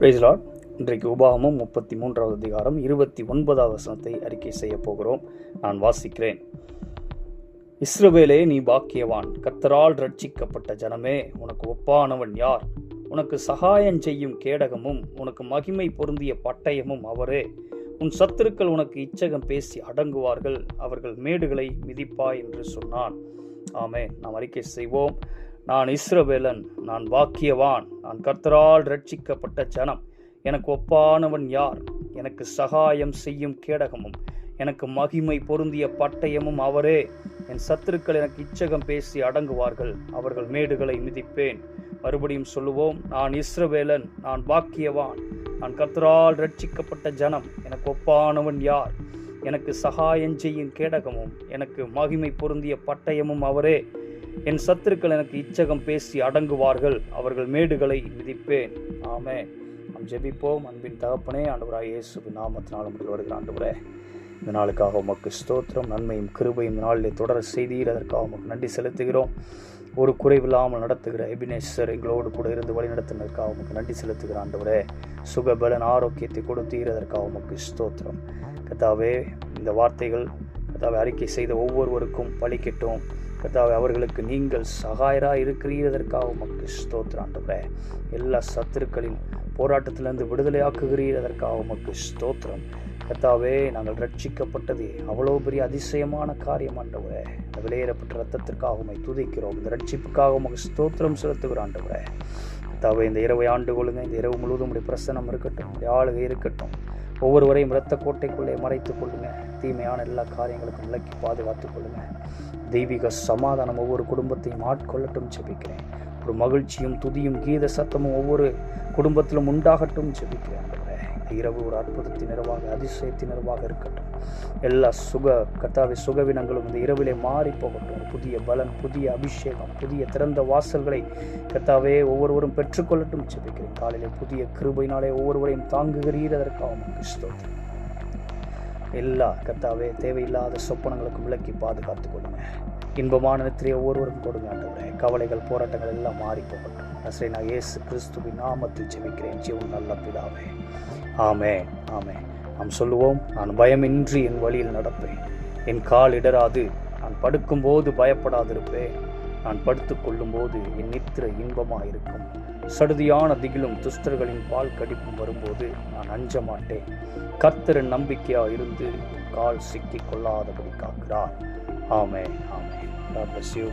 Price Lord. இன்றைக்கு உபாகமம் 33வது அதிகாரம் 29வது வசனத்தை அறிக்கை செய்ய போகிறோம். நான் வாசிக்கிறேன். இஸ்ரவேலே, நீ பாக்கியவான், கர்த்தரால் ரட்சிக்கப்பட்ட ஜனமே, உனக்கு ஒப்பானவன் யார்? உனக்கு சகாயம் செய்யும் கேடகமும் உனக்கு மகிமை பொருந்திய பட்டயமும் அவரே. உன் சத்துருக்கள் உனக்கு இச்சகம் பேசி அடங்குவார்கள், அவர்கள் மேடுகளை மிதிப்பாய் என்று சொன்னான். ஆமென். நாம் அறிக்கை செய்வோம். நான் இஸ்ரவேலன், நான் பாக்கியவான், நான் கர்த்தரால் ரட்சிக்கப்பட்ட ஜனம். எனக்கு ஒப்பானவன் யார்? எனக்கு சகாயம் செய்யும் கேடகமும் எனக்கு மகிமை பொருந்திய பட்டயமும் அவரே. என் சத்துருக்கள் எனக்கு இச்சகம் பேசி அடங்குவார்கள், அவர்கள் மேடுகளை மிதிப்பேன். மறுபடியும் சொல்லுவோம். நான் இஸ்ரவேலன், நான் பாக்கியவான், நான் கர்த்தரால் ரட்சிக்கப்பட்ட ஜனம். எனக்கு ஒப்பானவன் யார்? எனக்கு சகாயம் செய்யும் கேடகமும் எனக்கு மகிமை பொருந்திய பட்டயமும் அவரே. என் சத்துருக்கள் எனக்கு இச்சகம் பேசி அடங்குவார்கள், அவர்கள் மேடுகளை மிதிப்பேன். ஆமென். நாம் ஜெபிப்போம். அன்பின் தகப்பனே, ஆண்டவராகிய இயேசுவின் நாமத்தினால் உமக்கு வருகிற ஆண்டவரே, இந்த நாளுக்காக உமக்கு ஸ்தோத்திரம், நன்மையும் கிருபையும் நாளிலே தொடர செய்தீர். அதற்காக உமக்கு நன்றி செலுத்துகிறோம். ஒரு குறைவில்லாமல் நடத்துகிற எபினேஸ்வர் எங்களோடு கூட இருந்து வழி நடத்தினதற்காக உமக்கு நன்றி செலுத்துகிற ஆண்டவரே, சுகபலன் ஆரோக்கியத்தை கொடுத்தீர். அதற்காக உமக்கு ஸ்தோத்திரம். கர்த்தாவே, இந்த வார்த்தைகள் கர்த்தாவே அறிக்கை செய்த ஒவ்வொருவருக்கும் பலிக்கட்டும். கர்த்தாவே, அவர்களுக்கு நீங்கள் சகாயராக இருக்கிறீரதற்காக உமக்கு ஸ்தோத்திரம் ஆண்டவரே. எல்லா சத்துருக்களின் போராட்டத்திலிருந்து விடுதலையாக்குகிறீர். அதற்காக உமக்கு ஸ்தோத்திரம். கர்த்தாவே, நாங்கள் ரட்சிக்கப்பட்டது அவ்வளோ பெரிய அதிசயமான காரியம் ஆண்டவரே. இந்த விலையேறப்பட்ட ரத்தத்திற்காக உம்மை துதிக்கிறோம். இந்த ரட்சிப்புக்காக உமக்கு ஸ்தோத்திரம் செலுத்துகிறோம் ஆண்டவரே. கர்த்தாவே, இந்த இரவை ஆண்டு கொள்ளுங்க. இந்த இரவு முழுவதும் உடைய பிரசனம் இருக்கட்டும், உடைய ஆளுகை இருக்கட்டும். ஒவ்வொருவரையும் இரத்த கோட்டைக்குள்ளே மறைத்துக் கொள்ளுங்க. தீமையான எல்லா காரியங்களுக்கும் விலக்கி பாதுகாத்துக் கொள்ளுங்க. தெய்வீக சமாதானம் ஒவ்வொரு குடும்பத்தையும் ஆட்கொள்ளட்டும் ஜெபிக்கிறேன். ஒரு மகிழ்ச்சியும் துதியும் கீத சத்தமும் ஒவ்வொரு குடும்பத்திலும் உண்டாகட்டும் ஜெபிக்கிறேன். இந்த இரவு ஒரு அற்புதத்தின் இரவாக, அதிசயத்தின் இரவாக இருக்கட்டும். எல்லா கர்த்தாவே சுகவினங்களும் இந்த இரவிலே மாறி போகட்டும். புதிய பலன், புதிய அபிஷேகம், புதிய திறந்த வாசல்களை கர்த்தாவே ஒவ்வொருவரும் பெற்றுக்கொள்ளட்டும் ஜெபிக்கிறேன். காலையிலே புதிய கிருபையினாலே ஒவ்வொருவரையும் தாங்குகிறீர். அதற்காக உமக்கு ஸ்தோத்திரம். எல்லா கர்த்தாவே தேவையில்லாத சொப்பனங்களுக்கும் விலக்கி பாதுகாத்துக் கொள்ளுங்க. இன்பமான நித்திரையை ஒவ்வொருவரும் கொடுங்க ஆண்டவரே. கவலைகள், போராட்டங்கள் எல்லாம் மாறி போகட்டும். நசரேயனாகிய நான் இயேசு கிறிஸ்துவின் நாமத்தில் ஜெபிக்கிறேன் ஜீவன் நல்ல பிதாவே. ஆமென். ஆமென். நாம் சொல்லுவோம். நான் பயமின்றி என் வழியில் நடப்பேன், என் கால் இடராது. நான் படுக்கும்போது பயப்படாதிருப்பேன், நான் படுத்துக் கொள்ளும் போது என் நித்திரை இன்பமாக இருக்கும். சடுதியான திகிலும் துஷ்டர்களின் பால் கடிப்பும் வரும்போது நான் அஞ்ச மாட்டேன். கர்த்தரின் நம்பிக்கையாக இருந்து கால் சிக்கி கொள்ளாதபடி காக்கிறார். ஆமென். ஆமென். God bless you.